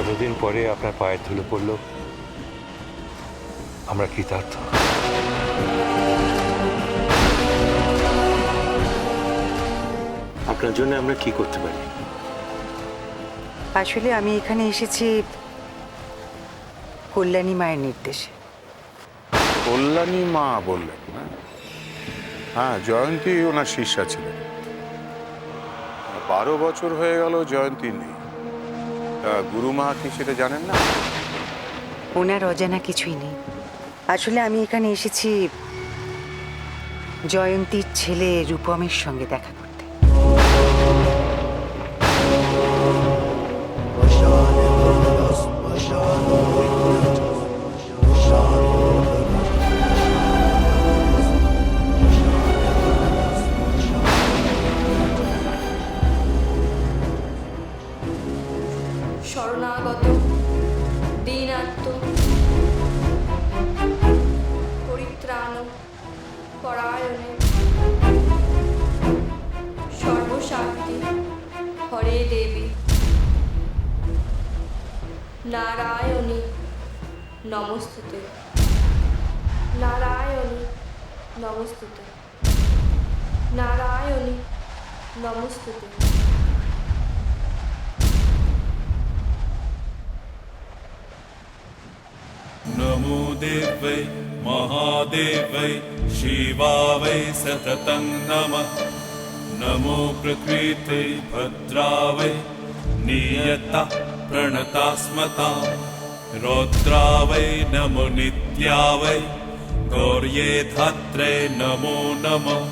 এতদিন পরে আপনার পায়ের ধুলো পড়ল, আমরা কৃতার্থ। আপনার জন্য আমরা কি করতে পারি? আসলে আমি এখানে এসেছি কল্যাণী মায়ের নির্দেশে। কল্যাণী মা বললেন না? হ্যাঁ, জয়ন্তী ওনার শিষ্যা ছিলেন। 12 বছর হয়ে গেল জয়ন্তী নেই। তা গুরুমা কি সেটা জানেন না? ওনার অজানা কিছুই নেই। আসলে আমি এখানে এসেছি জয়ন্তীর ছেলে রূপমের সঙ্গে দেখা করতে। শরণাগত দীনাত্ম পরিত্রাণ পরায়ণে সর্বশান্তি হরে দেবী নারায়ণী নমস্তুতে, নারায়ণী নমস্তুতে, নারায়ণী নমস্তুতে। नमो देवै महादेवै शिवावै सततं नमः। नमो प्रकृते भद्रावै नियतः प्रणतास्मता। रौद्रावै नमो नित्यावै गौर्ये धात्रे नमो नमः।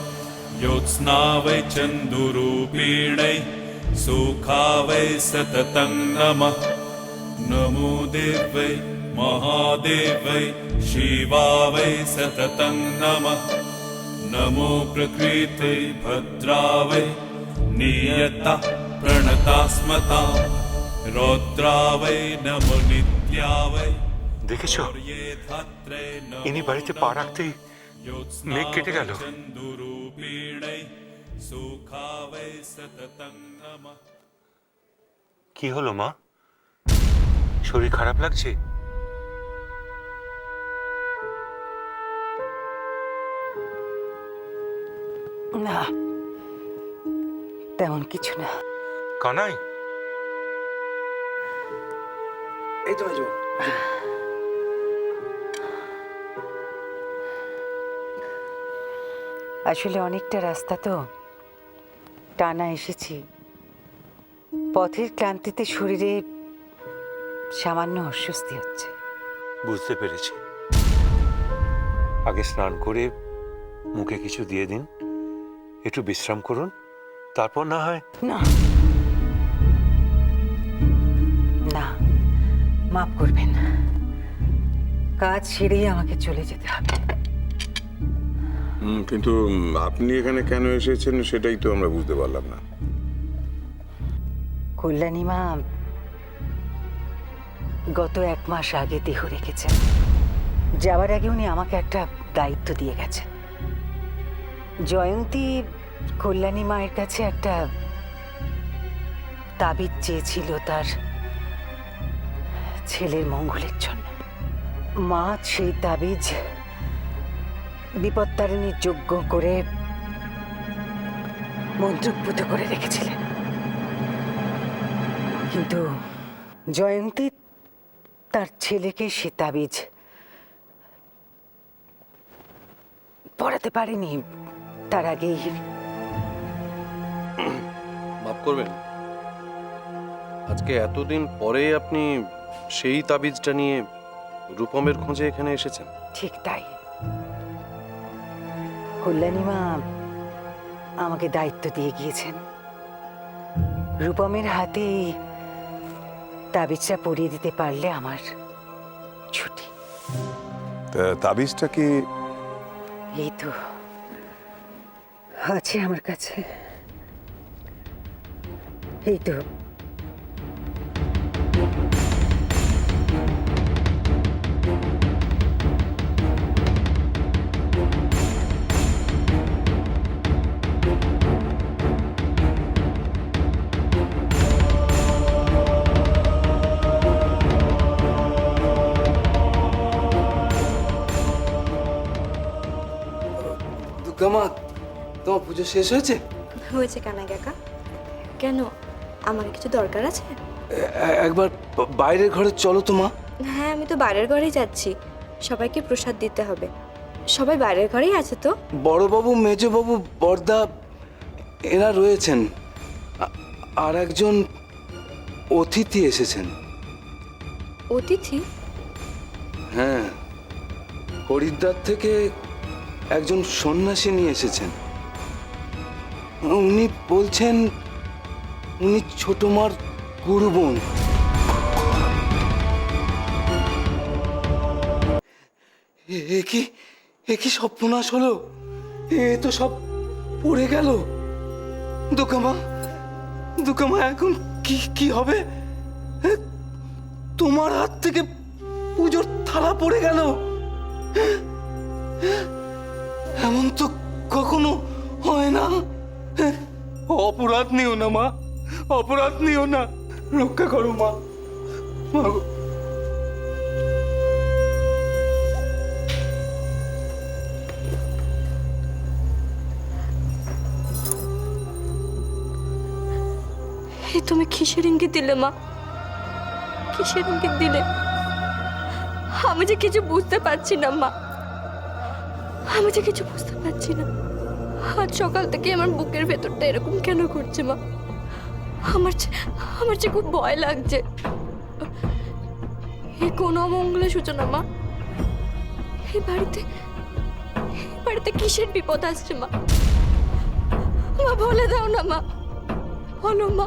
ज्योत्स्नावै चन्दुरूपिणै सुखावै सततं नमः। नमो देवै महादेवै शिवावै सततं नमः। नमो प्रकृते भद्रावै नियतः प्रणतास्मता। रौद्रावै नमो नित्यावै দেখেছো, ইনি বাড়িতে পা রাখতেই মেঘ কেটে গেল। কি হলো মা, শরীর খারাপ লাগছে? না, তেমন কিছু না। কানাই, এই তো মেজো। আসলে অনেকটা রাস্তা তো টানা এসেছি, পথের ক্লান্তিতে শরীরে সামান্য অস্বস্তি হচ্ছে। বুঝতে পেরেছি। আগে স্নান করে মুখে কিছু দিয়ে দিন, একটু বিশ্রাম করুন, তারপর না হয়। না না, মাফ করবেন, কাজ সেরেই আমাকে চলে যেতে হবে। কিন্তু আপনি এখানে কেন এসেছেন সেটাই তো আমরা বুঝতে পারলাম না। কল্যাণী মা গত 1 মাস আগে দেহ রেখেছেন। যাওয়ার আগে উনি আমাকে একটা দায়িত্ব দিয়ে গেছেন। জয়ন্তী কল্যাণী মায়ের কাছে একটা তাবিজ চেয়েছিল তার ছেলের মঙ্গলের জন্য। মা সেই তাবিজ বিপত্তারিণীর যজ্ঞ করে মন্ত্রপুত করে রেখেছিলেন, কিন্তু জয়ন্তী তার ছেলেকে সে তাবিজ পড়াতে পারেনি। তার আগেই। মাফ করবেন, আজকে এতদিন পরে আপনি সেই তাবিজটা নিয়ে রূপমের খোঁজে এখানে এসেছেন? ঠিক তাই। কল্যাণী মা আমাকে দায়িত্ব দিয়ে গিয়েছেন, রূপমের হাতে এই তাবিজটা পরিয়ে দিতে পারলে আমার ছুটি। তাবিজটা কি? এই তো আছে আমার কাছে, এই তো। দুর্গামা, তোমার পুজো শেষ হয়েছে? হয়েছে কানা কাকা। কেন, আমার কিছু দরকার আছে? একবার বাইরের ঘরে চলো তো মা। হ্যাঁ, আমি তো বাইরের ঘরেই যাচ্ছি। সবাইকে প্রসাদ দিতে হবে। সবাই বাইরের ঘরেই আছে তো? বড়বাবু, মেজবাবু, বড়দা এরা রয়েছেন, আর একজন অতিথি এসেছেন। অতিথি? হ্যাঁ, হরিদ্বার থেকে একজন সন্ন্যাসী নিয়ে এসেছেন। উনি বলছেন উনি ছোট মার গুরু বোন। এ কি সর্বনাশ হলো? এ তো সব পড়ে গেল। দুর্গামা, এখন কি হবে? তোমার হাত থেকে পুজোর থালা পড়ে গেল। এমন তো কখনো হয় না। অপরাধ নিও না মা, অপরাধ নিও না, রক্ষা করো মা। মা গো। তুমি কিসের ইঙ্গিত দিলে মা? কিসের ইঙ্গিত দিলে? আমি যে কিছু বুঝতে পারছি না মা, আমি যে কিছু বুঝতে পারছি না। আজ সকাল থেকে আমার বুকের ভেতরটা এরকম কেন করছে মা? আমার যে খুব ভয় লাগছে। এ কোন অমঙ্গলের সূচনা মা? এই বাড়িতে কিসের বিপদ আসছে মা? মা বলে দাও না মা, বলো মা।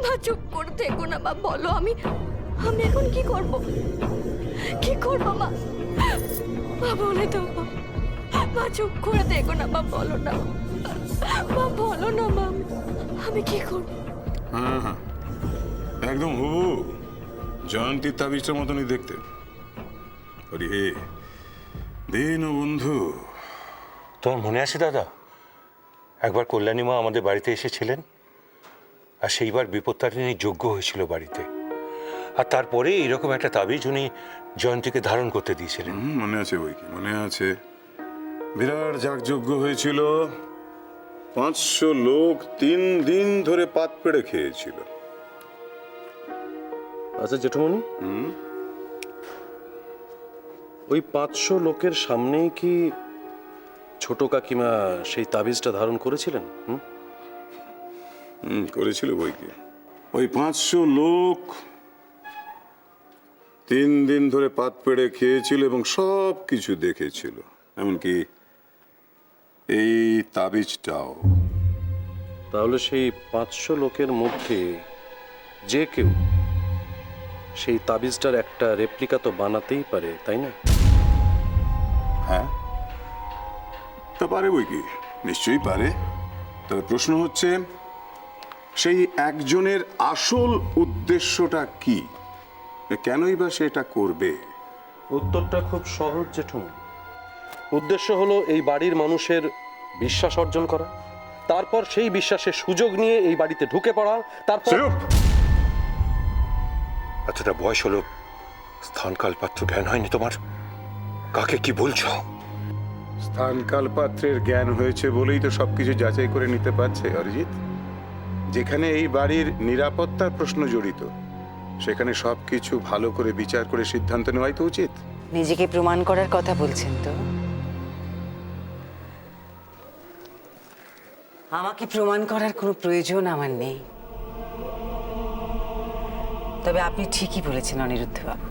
মা চুপ করে থেকো না মা, বলো। আমি এখন কি করব? কি করব মা? মা বলে দাও মা। মা চুপ করে থেকো না মা, বলো না মা, বলো না মা। আমি কি করব? হ্যাঁ, একদম হুবু জয়ন্তীর তাবিজটার মতনই দেখতে। আরে হে দিন বন্ধু, তোমার মনে আছে দাদা, একবার কল্যাণী মা আমাদের বাড়িতে এসেছিলেন, আর সেইবার বিপত্তারিণী যজ্ঞ হয়েছিল বাড়িতে, আর তারপরে এরকম একটা তাবিজ উনি জয়ন্তীকে ধারণ করতে দিয়েছিলেন। মনে আছে বই কি, মনে আছে। বিরাট যাগযজ্ঞ হয়েছিল, 500 লোক 3 দিন ধরে পাত পেড়ে খেয়েছিল। আচ্ছা জেঠুমনি, ওই 500 লোকের সামনেই কি ছোট কাকিমা সেই তাবিজটা ধারণ করেছিলেন? করেছিল বই কি। ওই 500 লোক 3 দিন ধরে পাত পেড়ে খেয়েছিল এবং সব কিছু দেখেছিল, এমনকি এই তাবিজটাও। তাহলে সেই 500 লোকের মধ্যে যে কেউ সেই তাবিজটার একটা রেপ্লিকা তো বানাতেই পারে, তাই না? হ্যাঁ, তা পারে বই কি, নিশ্চয়ই পারে। তবে প্রশ্ন হচ্ছে সেই একজনের আসল উদ্দেশ্যটা কি, কেনই বা সেটা করবে? উত্তরটা খুব সহজ জেঠুমনি। উদ্দেশ্য হলো এই বাড়ির মানুষের বিশ্বাস অর্জন করা, তারপর সেই বিশ্বাসের সুযোগ নিয়ে এই বাড়িতে ঢুকে পড়া, তারপর। এতটা বয়স হলো, স্থানকাল পাত্র জ্ঞান হয়নি তোমার? কাকে কি বলছো? স্থানকাল পাত্রের জ্ঞান হয়েছে বলেই তো সবকিছু যাচাই করে নিতে পারছে অরিজিৎ। যেখানে এই বাড়ির নিরাপত্তার প্রশ্ন জড়িত, সেখানে সবকিছু ভালো করে বিচার করে সিদ্ধান্ত নেওয়াই তো উচিত। নিজেকে প্রমাণ করার কথা বলছেন তো? আমাকে প্রমাণ করার কোনো প্রয়োজন আমার নেই। তবে আপনি ঠিকই বলেছেন অনিরুদ্ধবাবু,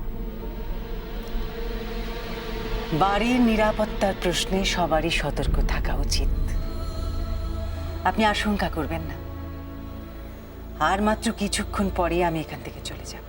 বাড়ির নিরাপত্তার প্রশ্নে সবারই সতর্ক থাকা উচিত। আপনি আশঙ্কা করবেন না, আর মাত্র কিছুক্ষণ পরে আমি এখান থেকে চলে যাব।